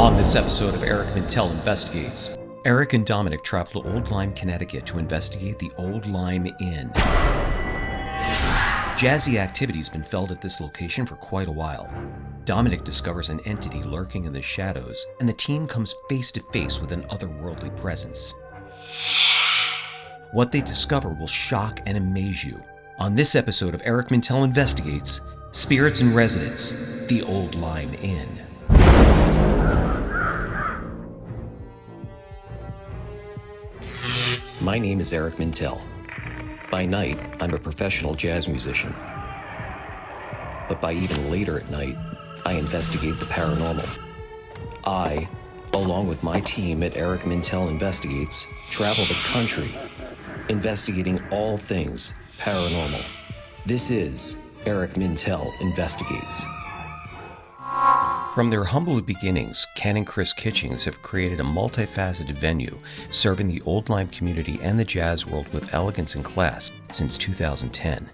On this episode of Eric Mintel Investigates, Eric and Dominic travel to Old Lyme, Connecticut to investigate the Old Lyme Inn. Jazzy activity has been felt at this location for quite a while. Dominic discovers an entity lurking in the shadows, and the team comes face to face with an otherworldly presence. What they discover will shock and amaze you. On this episode of Eric Mintel Investigates, Spirits in Residence, the Old Lyme Inn. My name is Eric Mintel. By night, I'm a professional jazz musician. But by even later at night, I investigate the paranormal. I, along with my team at Eric Mintel Investigates, travel the country, investigating all things paranormal. This is Eric Mintel Investigates. From their humble beginnings, Ken and Chris Kitchings have created a multifaceted venue serving the Old Lyme community and the jazz world with elegance and class since 2010.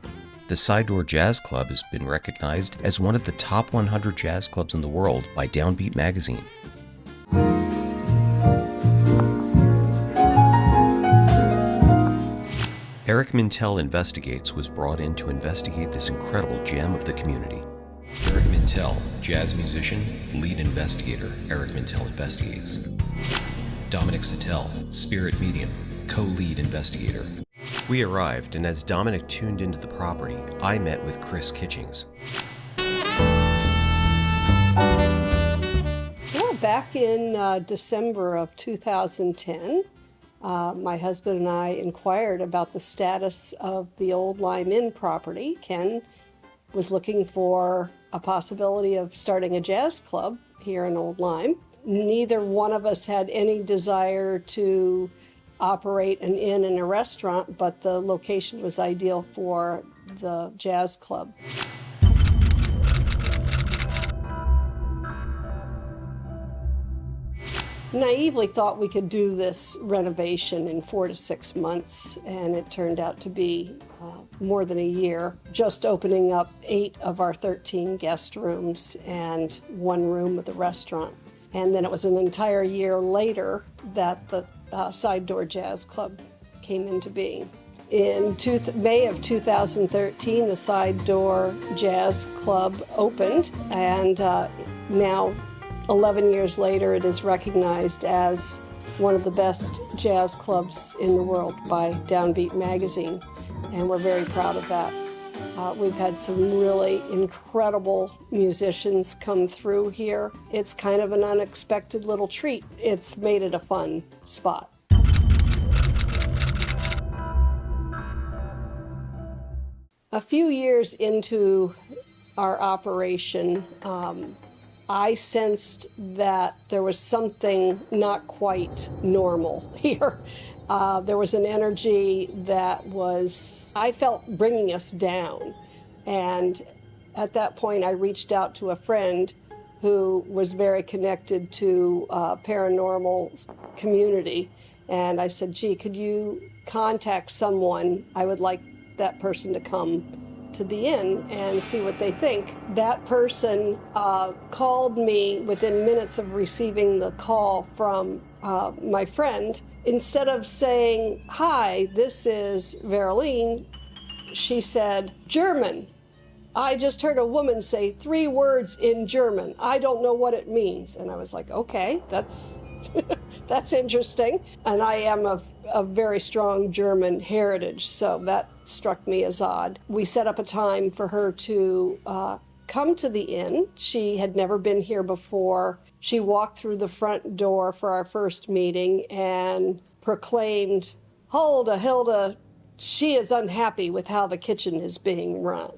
The Side Door Jazz Club has been recognized as one of the top 100 jazz clubs in the world by Downbeat magazine. Eric Mintel Investigates was brought in to investigate this incredible gem of the community. Eric Mintel, jazz musician, lead investigator, Eric Mintel Investigates. Dominic Sattele, spirit medium, co-lead investigator. We arrived, and as Dominic tuned into the property, I met with Chris Kitchings. Well, back in December of 2010, my husband and I inquired about the status of the Old Lyme Inn property. Ken was looking for a possibility of starting a jazz club here in Old Lyme. Neither one of us had any desire to operate an inn and a restaurant, but the location was ideal for the jazz club. Naively thought we could do this renovation in 4 to 6 months, and it turned out to be more than a year, just opening up 8 of our 13 guest rooms and 1 room with a restaurant. And then it was an entire year later that the Side Door Jazz Club came into being. In May of 2013, the Side Door Jazz Club opened, and now 11 years later, it is recognized as one of the best jazz clubs in the world by Downbeat magazine, and we're very proud of that. We've had some really incredible musicians come through here. It's kind of an unexpected little treat. It's made it a fun spot. A few years into our operation, I sensed that there was something not quite normal here. There was an energy that was, I felt, bringing us down. And at that point, I reached out to a friend who was very connected to paranormal community. And I said, gee, could you contact someone? I would like that person to come to the inn and see what they think. That person called me within minutes of receiving the call from my friend. Instead of saying, hi, this is Veroline, she said, German. I just heard a woman say 3 words in German. I don't know what it means. And I was like, okay, that's that's interesting. And I am of very strong German heritage, so that struck me as odd. We set up a time for her to come to the inn. She had never been here before. She walked through the front door for our first meeting and proclaimed, Hilda, she is unhappy with how the kitchen is being run.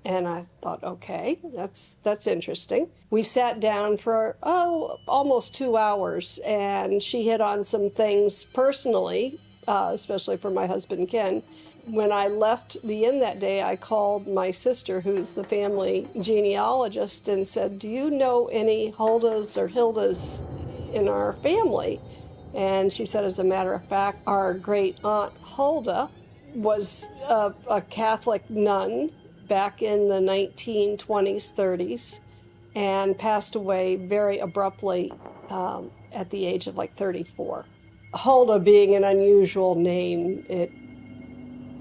And I thought, okay, that's interesting. We sat down for, almost 2 hours, and she hit on some things personally, especially for my husband, Ken. When I left the inn that day, I called my sister, who's the family genealogist, and said, do you know any Huldas or Hildas in our family? And she said, as a matter of fact, our great aunt Hulda was a Catholic nun back in the 1920s, 30s, and passed away very abruptly at the age of like 34. Hulda being an unusual name, it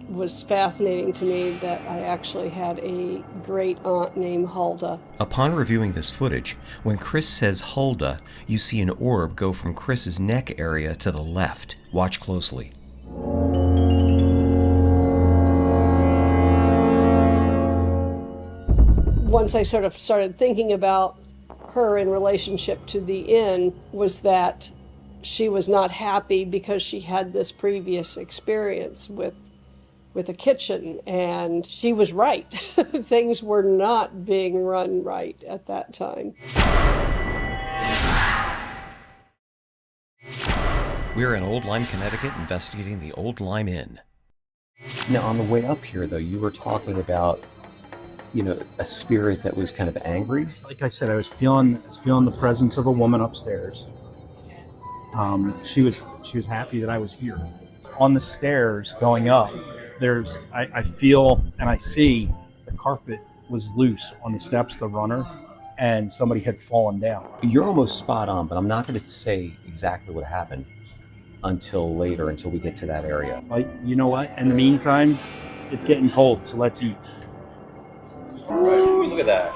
was fascinating to me that I actually had a great aunt named Hulda. Upon reviewing this footage, when Chris says Hulda, you see an orb go from Chris's neck area to the left. Watch closely. Once I sort of started thinking about her in relationship to the inn, was that she was not happy because she had this previous experience with a kitchen, and she was right. Things were not being run right at that time. We're in Old Lyme, Connecticut, investigating the Old Lyme Inn. Now, on the way up here, though, you were talking about, you know, a spirit that was kind of angry. Like I said, I was feeling the presence of a woman upstairs. She was happy that I was here. On the stairs going up, I feel and I see the carpet was loose on the steps, the runner, and somebody had fallen down. You're almost spot on, but I'm not going to say exactly what happened until later, until we get to that area. Like, you know what? In the meantime, it's getting cold, so let's eat. All right, look at that.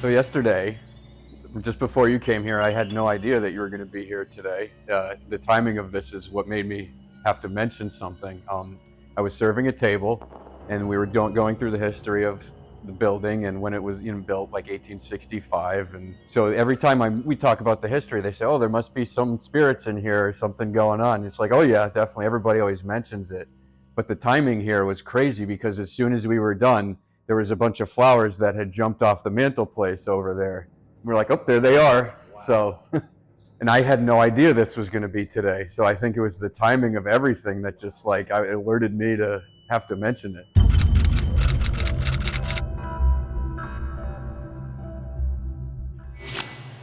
So yesterday, just before you came here, I had no idea that you were going to be here today. The timing of this is what made me have to mention something. I was serving a table, and we were going through the history of the building and when it was built, like 1865. And so every time we talk about the history, they say, "Oh, there must be some spirits in here or something going on." It's like, oh yeah, definitely. Everybody always mentions it. But the timing here was crazy because as soon as we were done, there was a bunch of flowers that had jumped off the mantelpiece over there. We're like, oh, there they are. Wow. So, and I had no idea this was going to be today. So I think it was the timing of everything that just like alerted me to have to mention it.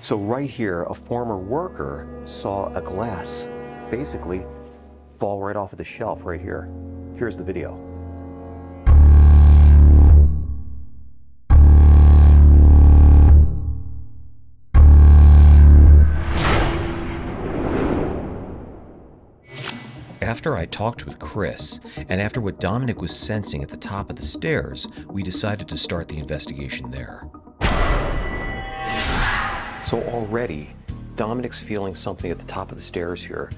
So right here, a former worker saw a glass basically fall right off of the shelf right here. Here's the video. After I talked with Chris, and after what Dominic was sensing at the top of the stairs, we decided to start the investigation there. So already, Dominic's feeling something at the top of the stairs here.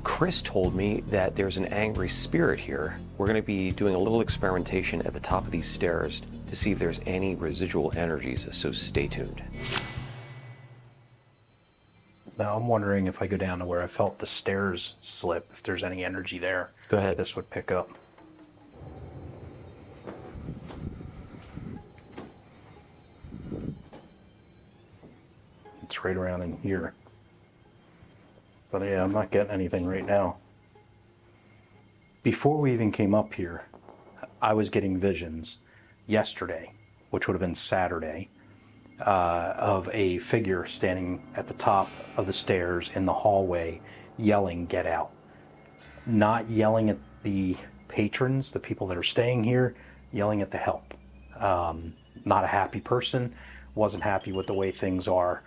Chris told me that there's an angry spirit here. We're going to be doing a little experimentation at the top of these stairs to see if there's any residual energies, so stay tuned. Now I'm wondering if I go down to where I felt the stairs slip, if there's any energy there. Go ahead. This would pick up. It's right around in here. But yeah, I'm not getting anything right now. Before we even came up here, I was getting visions yesterday, which would have been Saturday, of a figure standing at the top of the stairs in the hallway yelling, "Get out." Not yelling at the patrons, the people that are staying here, yelling at the help. Not a happy person, wasn't happy with the way things are,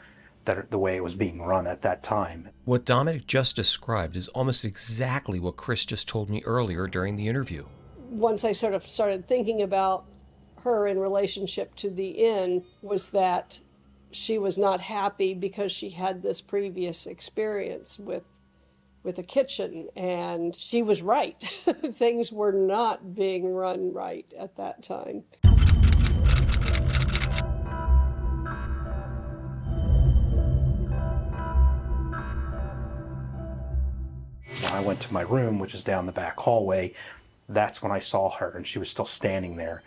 the way it was being run at that time. What Dominic just described is almost exactly what Chris just told me earlier during the interview. Once I sort of started thinking about her in relationship to the inn, was that she was not happy because she had this previous experience with a kitchen, and she was right. Things were not being run right at that time. When I went to my room, which is down the back hallway, that's when I saw her, and she was still standing there,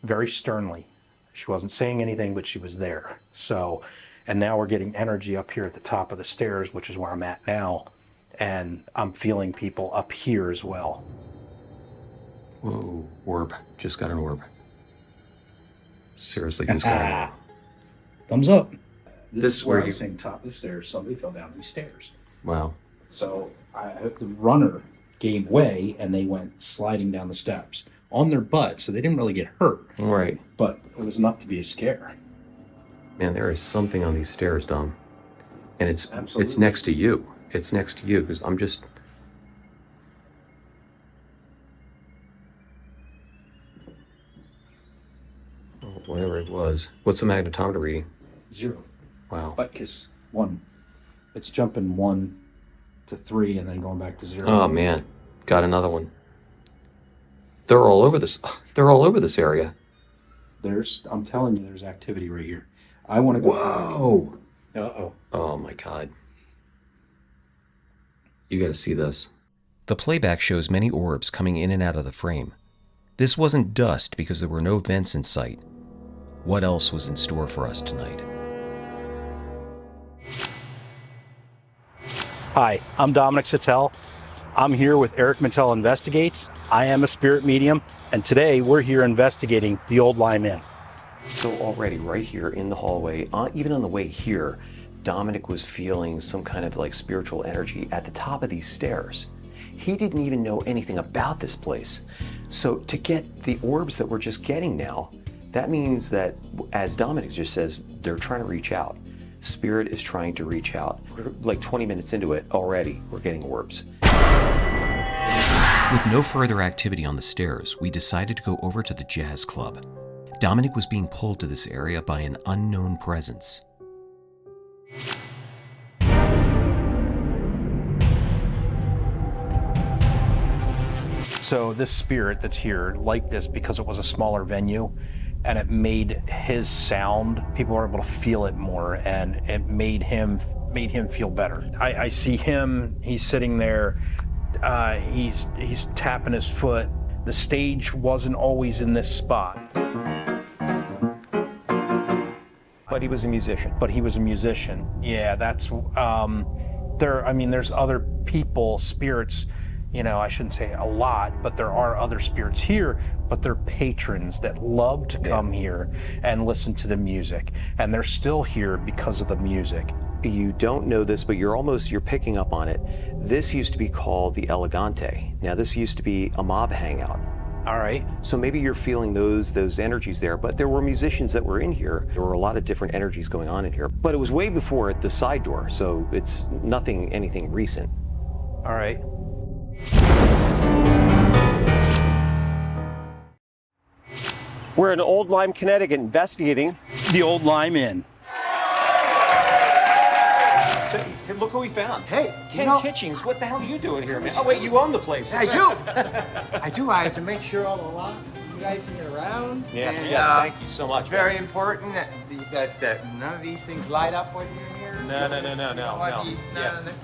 very sternly. She wasn't saying anything, but she was there. So, and now we're getting energy up here at the top of the stairs, which is where I'm at now, and I'm feeling people up here as well. Whoa, orb. Just got an orb. Seriously, just got an orb. Thumbs up. This is where I was you... saying top of the stairs, somebody fell down these stairs. Wow. So the runner gave way and they went sliding down the steps. on their butt, so they didn't really get hurt. Right. But it was enough to be a scare. Man, there is something on these stairs, Dom. And it's Absolutely. next to you. It's next to you, because I'm just... Oh, whatever it was. What's the magnetometer reading? 0. Wow. But because 1, it's jumping 1 to 3 and then going back to 0. Oh, man. Got another one. They're all over this. They're all over this area. I'm telling you, there's activity right here. I want to go. Whoa! Uh-oh. Oh my God. You gotta see this. The playback shows many orbs coming in and out of the frame. This wasn't dust because there were no vents in sight. What else was in store for us tonight? Hi, I'm Dominic Sattele. I'm here with Eric Mintel Investigates. I am a spirit medium, and today we're here investigating the Old Lyme Inn. So already right here in the hallway, even on the way here, Dominic was feeling some kind of like spiritual energy at the top of these stairs. He didn't even know anything about this place. So to get the orbs that we're just getting now, that means that, as Dominic just says, they're trying to reach out. Spirit is trying to reach out. We're like 20 minutes into it already, we're getting orbs. With no further activity on the stairs, we decided to go over to the jazz club. Dominic was being pulled to this area by an unknown presence. So this spirit that's here liked this because it was a smaller venue, and it made his sound, people were able to feel it more, and it made him feel better. I see him, he's sitting there, he's tapping his foot. The stage wasn't always in this spot. But he was a musician. But he was a musician. Yeah, that's, there's other people, spirits, I shouldn't say a lot, but there are other spirits here, but they're patrons that love to come here and listen to the music. And they're still here because of the music. You don't know this, but you're picking up on it. This used to be called the Elegante. Now this used to be a mob hangout. All right. So maybe you're feeling those energies there, but there were musicians that were in here. There were a lot of different energies going on in here, but it was way before the side door, so it's anything recent. All right. We're in Old Lyme, Connecticut, investigating The Old Lyme Inn. So, hey, look who we found. Hey, Ken Kitchings, what the hell are you doing here, man? Oh wait, you own the place. I do. I do. I have to make sure all the locks, you guys are around. Yes, and, thank you so much. It's very important that none of these things light up when you're here. No.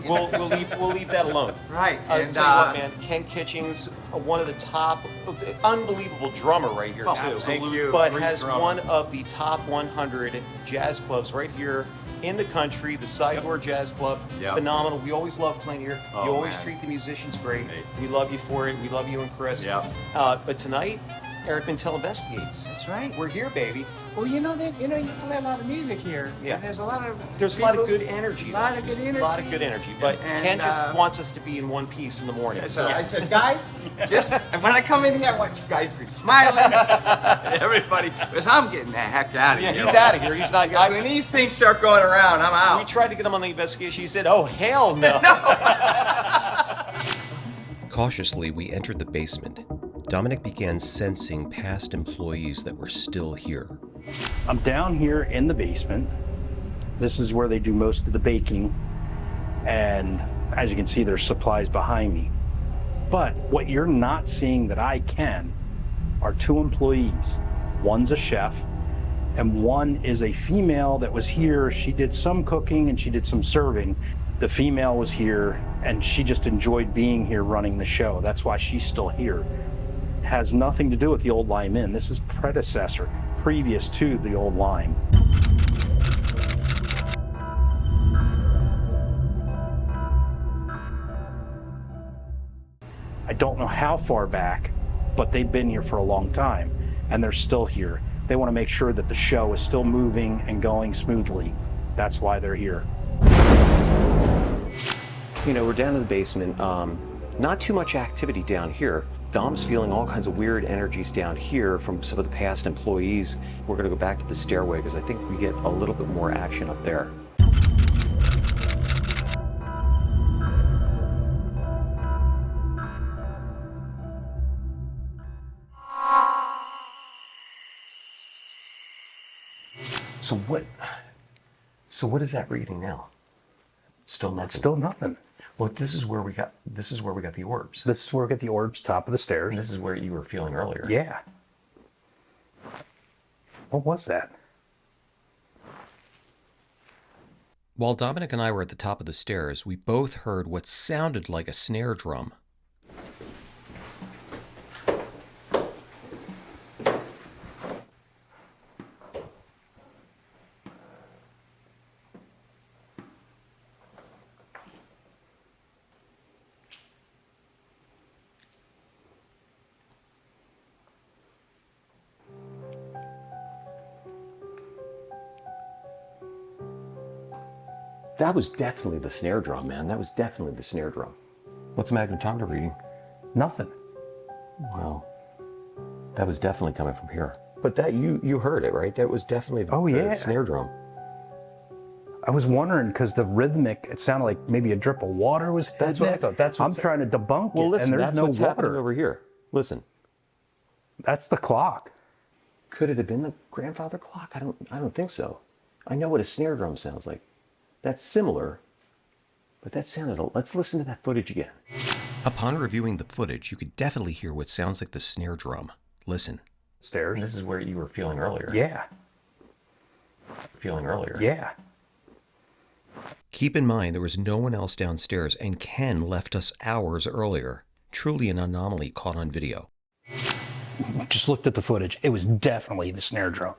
We'll leave that alone. Right. And tell you what, man, Ken Kitchings, one of the top, unbelievable drummer right here too. Thank you. But Great has drummer. one of the top 100 jazz clubs right here in the country, the Sideboard Jazz Club. Yep. Phenomenal. We always love playing here. Oh, You always man. treat the musicians great. Hey. We love you for it. We love you and Chris. Yep. But tonight, Eric Mintel Investigates. That's right. We're here, baby. Well, you play a lot of music here. Yeah. And there's a lot of good energy. A lot of good energy. A lot of good energy. But And, Ken just wants us to be in one piece in the morning. So I said, guys, when I come in here, I want you guys to be smiling. Everybody, because I'm getting the heck out of Yeah, here. he's out of here. He's not. Because when these things start going around, I'm out. We tried to get him on the investigation. He said, "Oh hell no." Cautiously, we entered the basement. Dominic began sensing past employees that were still here. I'm down here in the basement. This is where they do most of the baking. And as you can see, there's supplies behind me. But what you're not seeing that I can are 2 employees. One's a chef, and one is a female that was here. She did some cooking and she did some serving. The female was here and she just enjoyed being here running the show. That's why she's still here. It has nothing to do with the Old Lyme Inn. This is previous to the Old Lyme. I don't know how far back, but they've been here for a long time, and they're still here. They want to make sure that the show is still moving and going smoothly. That's why they're here. We're down in the basement. Not too much activity down here, Dom's feeling all kinds of weird energies down here from some of the past employees. We're going to go back to the stairway because I think we get a little bit more action up there. So what is that reading now? Still nothing. Still nothing. Well, this is where we got the orbs. This is where we got the orbs, top of the stairs. And this is where you were feeling earlier. Yeah. What was that? While Dominic and I were at the top of the stairs, we both heard what sounded like a snare drum. That was definitely the snare drum, man. That was definitely the snare drum. What's the magnetometer reading? Nothing. Wow. That was definitely coming from here. But that you heard it, right? That was definitely the snare drum. I was wondering because the rhythmic, it sounded like maybe a drip of water was hitting That's what I it. thought. I'm trying to debunk Well, it, listen, and there's that's no what's happening water. over here. Listen. That's the clock. Could it have been the grandfather clock? I don't think so. I know what a snare drum sounds like. That's similar, but that sounded... Let's listen to that footage again. Upon reviewing the footage, you could definitely hear what sounds like the snare drum. Listen. Stairs. This is where you were feeling earlier. Yeah. Feeling earlier. Yeah. Keep in mind there was no one else downstairs, and Ken left us hours earlier. Truly an anomaly caught on video. Just looked at the footage. It was definitely the snare drum.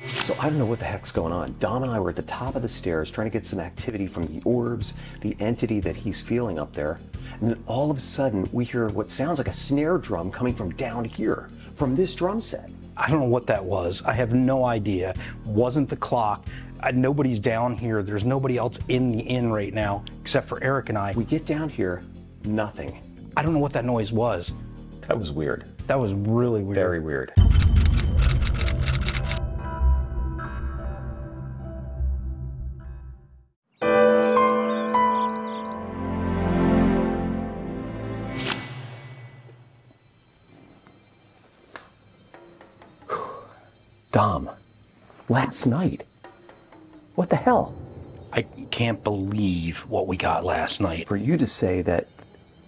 So I don't know what the heck's going on. Dom and I were at the top of the stairs trying to get some activity from the orbs, the entity that he's feeling up there. And then all of a sudden we hear what sounds like a snare drum coming from down here, from this drum set. I don't know what that was. I have no idea. Wasn't the clock. Nobody's down here. There's nobody else in the inn right now except for Eric and I. We get down here, nothing. I don't know what that noise was. That was weird. That was really weird. Very weird. Dom, last night. What the hell? I can't believe what we got last night. For you to say that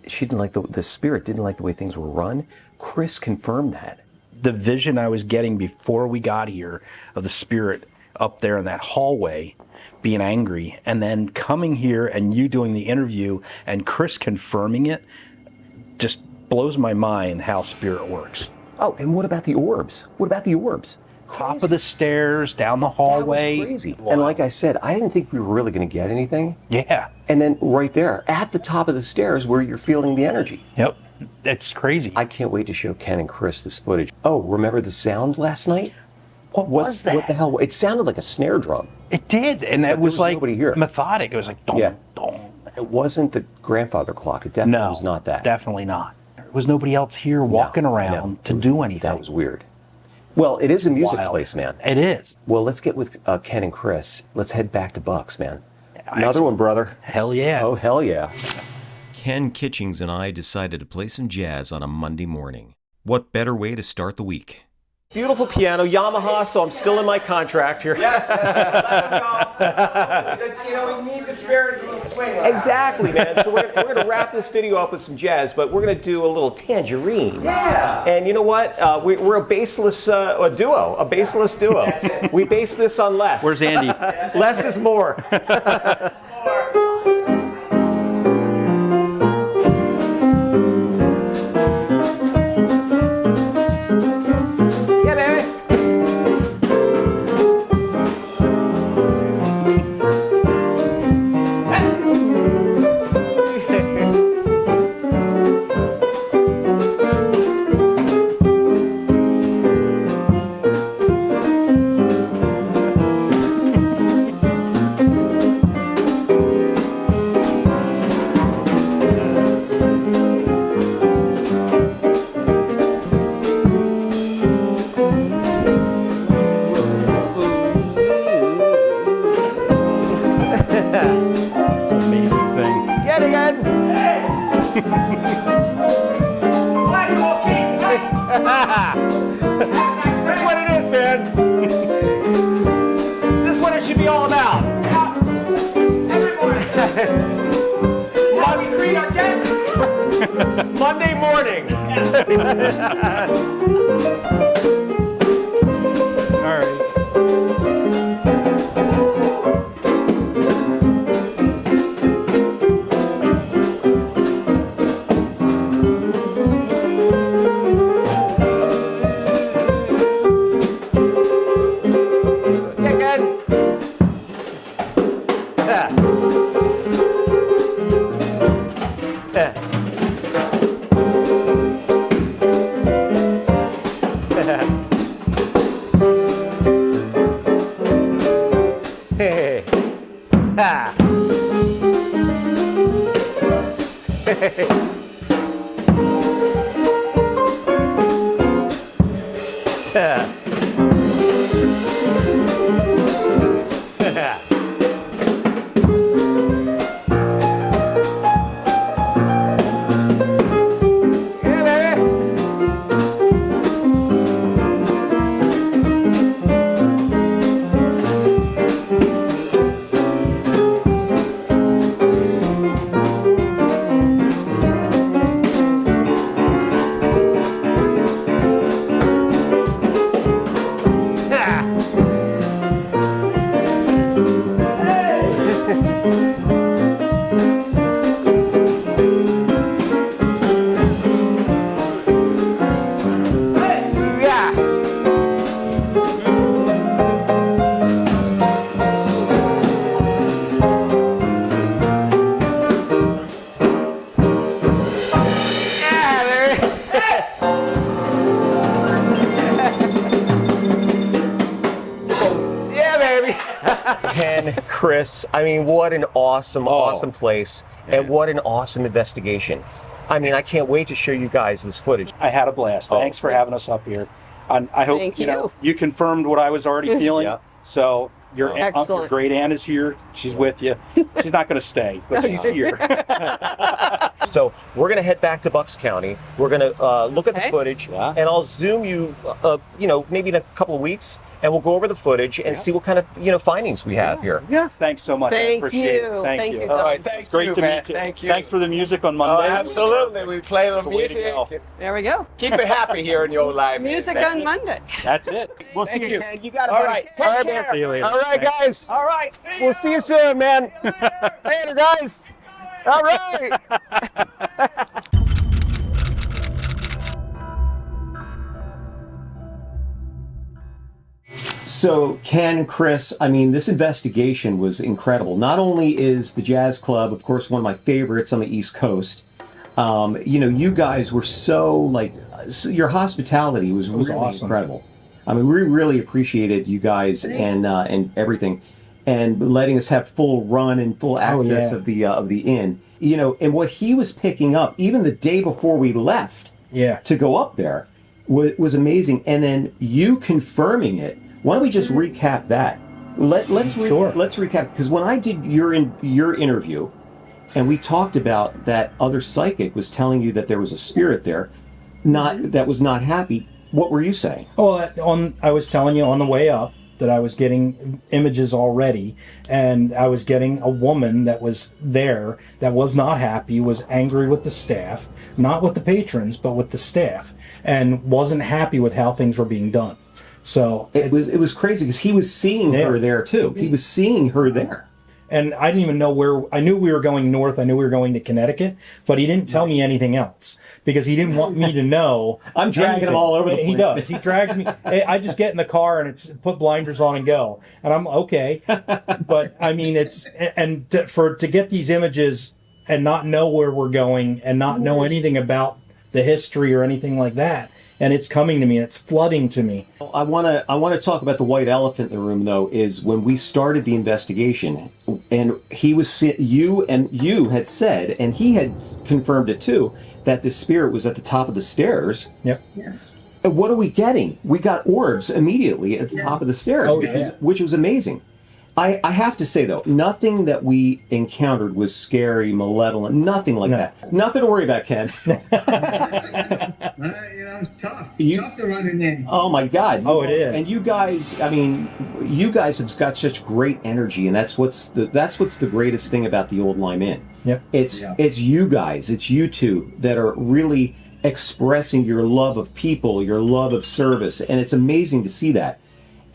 she didn't like the spirit didn't like the way things were run, Chris confirmed that. The vision I was getting before we got here of the spirit up there in that hallway being angry, and then coming here and you doing the interview and Chris confirming it just blows my mind how spirit works. Oh, and what about the orbs? What about the orbs? Top of the stairs, down the hallway. That was crazy. Wow. And like I said, I didn't think we were really going to get anything. Yeah. And then right there, at the top of the stairs where you're feeling the energy. Yep. It's crazy. I can't wait to show Ken and Chris this footage. Oh, remember the sound last night? What was that? What the hell? It sounded like a snare drum. It did. And it was like nobody here. methodic. It was like, dong, Yeah. dong. It wasn't the grandfather clock. It definitely No, was not that. Definitely not. There was nobody else here walking around to do anything. That was weird. Well, it is a music Wild. place, man. It is. Well, let's get with Ken and Chris. Let's head back to Bucks, man. Another Excellent. one, brother. Hell yeah. Oh, hell yeah. Ken Kitchings and I decided to play some jazz on a Monday morning. What better way to start the week? Beautiful piano, Yamaha, so I'm still in my contract here. You know, we need the spirit to swing. Exactly, man. So we're going to wrap this video up with some jazz, but we're going to do a little tangerine. Yeah. And you know what? We're a bassless duo, a bassless duo. We base this on less. Where's Andy? Less is more. Yeah, baby. That's what it is, man. This is what it should be all about. Everyone. Monday morning. All right. Hey. Ah. Ken, Chris, I mean, what an awesome, awesome place, and what an awesome investigation. I mean, I can't wait to show you guys this footage. I had a blast. Thanks for having us up here. I hope Thank you know you confirmed what I was already feeling. Yeah. So your Excellent. great aunt is here. She's with you. She's not going to stay, but she's here. So we're going to head back to Bucks County. We're going to look at the Okay. footage, and I'll Zoom you, maybe in a couple of weeks, and we'll go over the footage and see what kind of, findings we have here. Yeah. Thanks so much. I Thank appreciate you. it. Thank you. All All right, right, thank It's great you, to man. meet you. Thank you. Thanks for the music on Oh, Monday. absolutely. We play the It's the way to music. go. There we go. Keep it happy here in the Old Lyme Inn. Music That's on it. Monday. That's it. We'll Thank see you. you, Ken. You got it, All buddy. right. Take All right, care. See you later. All right, Thanks. guys. All right. We'll see you soon, man. Later, guys. All right. So, Ken, Chris, I mean, this investigation was incredible. Not only is the Jazz Club, of course, one of my favorites on the East Coast, you guys were your hospitality was really awesome. incredible. I mean, we really appreciated you guys and everything, and letting us have full run and full access of the inn. And what he was picking up, even the day before we left, to go up there, was amazing. And then you confirming it. Why don't we just recap that? Let's recap, because when I did your interview, and we talked about that other psychic was telling you that there was a spirit there, that was not happy. What were you saying? Well, I was telling you on the way up that I was getting images already, and I was getting a woman that was there that was not happy, was angry with the staff, not with the patrons, but with the staff, and wasn't happy with how things were being done. So it was crazy because he was seeing her there too. He was seeing her there. And I didn't even know where. I knew we were going north. I knew we were going to Connecticut, but he didn't tell me anything else because he didn't want me to know. I'm dragging him all over the place. He does. He drags me. I just get in the car and it's put blinders on and go, and I'm okay. But I mean, to get these images and not know where we're going and not know anything about the history or anything like that. And it's coming to me, and it's flooding to me. I want to talk about the white elephant in the room, though, is when we started the investigation, and you had said, and he had confirmed it too, that the spirit was at the top of the stairs. Yep. Yes. And what are we getting? We got orbs immediately at the top of the stairs, which was amazing. I have to say, though, nothing that we encountered was scary, malevolent, nothing like that. Nothing to worry about, Ken. It's tough. Tough to run in. Oh, my God. Oh, it is. And you guys, I mean, you guys have got such great energy, and that's what's the greatest thing about the Old Lyme Inn. Yep. It's you guys, it's you two that are really expressing your love of people, your love of service, and it's amazing to see that.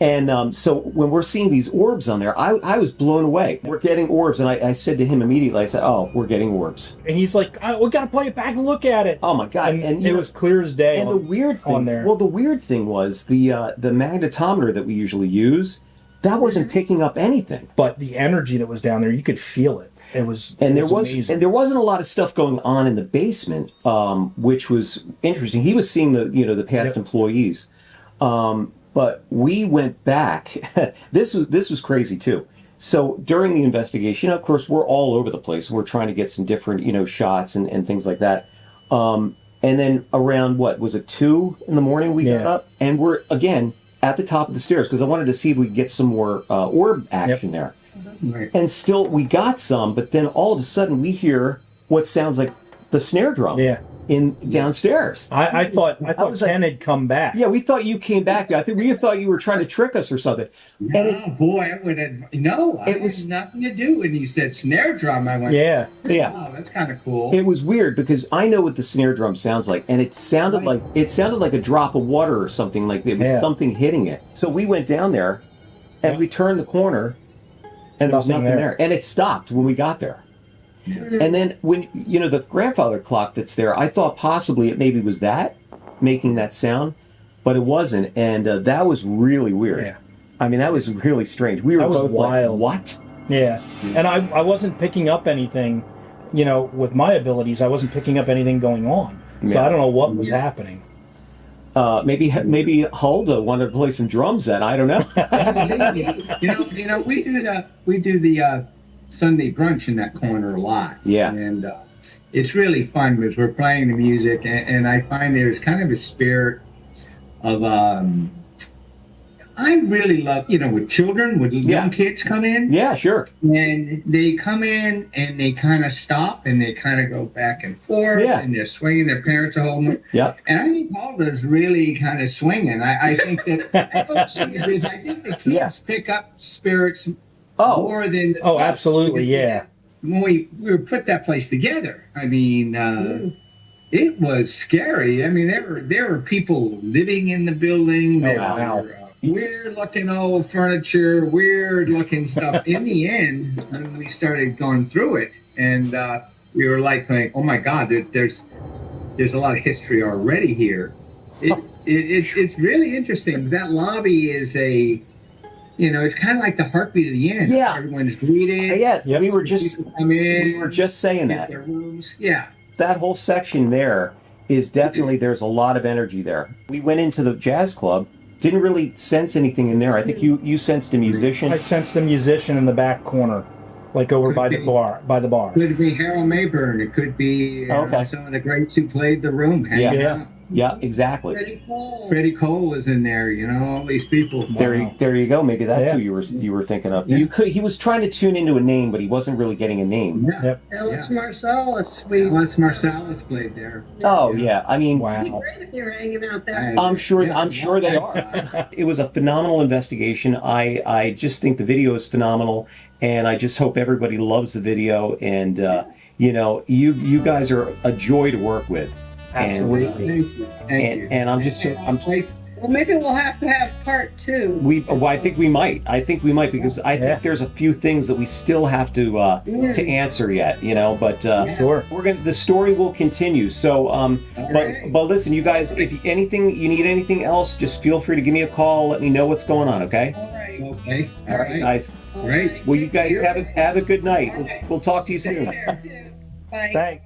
And so when we're seeing these orbs on there, I was blown away. We're getting orbs, and I said to him immediately, I said, "Oh, we're getting orbs." And he's like, we got to play it back and look at it. Oh my God! And it was clear as day. And the weird thing, the weird thing was the magnetometer that we usually use, that wasn't picking up anything. But the energy that was down there, you could feel it. It was amazing. And there wasn't a lot of stuff going on in the basement, which was interesting. He was seeing the past employees. But we went back. This was crazy too. So during the investigation, of course, we're all over the place. We're trying to get some different, shots and things like that. And then around, what was it, 2 a.m, we got up, and we're again at the top of the stairs because I wanted to see if we could get some more orb action there. Right. And still, we got some, but then all of a sudden, we hear what sounds like the snare drum. Yeah. In downstairs. I thought Ken had come back. Yeah, we thought you came back. I think we thought you were trying to trick us or something. Boy, I would have. No, it had nothing to do. When you said snare drum, I went, yeah. Oh, that's kind of cool. It was weird because I know what the snare drum sounds like, and it sounded like a drop of water or something, like there was something hitting it. So we went down there, and we turned the corner, and there was nothing there, and it stopped when we got there. And then when, the grandfather clock that's there, I thought possibly it maybe was that, making that sound, but it wasn't. And that was really weird. Yeah. I mean, that was really strange. We were both wild. Like, what? Yeah. And I wasn't picking up anything, with my abilities, I wasn't picking up anything going on. So I don't know what was happening. Maybe Hulda wanted to play some drums then. I don't know. We do the Sunday brunch in that corner a lot. Yeah. And it's really fun because we're playing the music, and I find there's kind of a spirit of I really love, with children, with young kids come in. Yeah, sure. And they come in and they kind of stop and they kind of go back and forth and they're swinging. Their parents are holding them. Yeah. And I think Paula's really kind of swinging. I think that I think the kids pick up spirits more than. Oh, absolutely, yeah. When we put that place together, I mean, it was scary. I mean, there were people living in the building. Wow. Weird looking old furniture, weird looking stuff. In the end, when we started going through it, and we were like, oh my God, there's a lot of history already here. It's really interesting. That lobby is it's kind of like the heartbeat of the inn. Yeah, everyone's greeted. Yeah, we were just saying that. Their rooms. Yeah, that whole section there is definitely, there's a lot of energy there. We went into the jazz club. Didn't really sense anything in there. I think you sensed a musician. I sensed a musician in the back corner, like over by the bar. Could be Harold Mayburn. It could be some of the greats who played the room. Yeah, exactly. Freddie Cole was in there. All these people. Wow. There you go. Maybe that's who you were thinking of. Yeah. He was trying to tune into a name, but he wasn't really getting a name. Yeah. Yep. Ellis Marsalis. Ellis Marsalis played there. Oh yeah. I mean, wow. It'd be great if you were hanging out there. I'm sure they are. It was a phenomenal investigation. I just think the video is phenomenal, and I just hope everybody loves the video. And you guys are a joy to work with. Absolutely. Thank you. And I'm just well, maybe we'll have to have part 2. I think we might because I think there's a few things that we still have to answer yet, but sure. The story will continue. So but listen, you guys, if you need anything else, just feel free to give me a call, let me know what's going on, okay? All right. Okay. All right, guys. Great. Well, you guys have a good night. We'll talk to you soon. Bye. Thanks.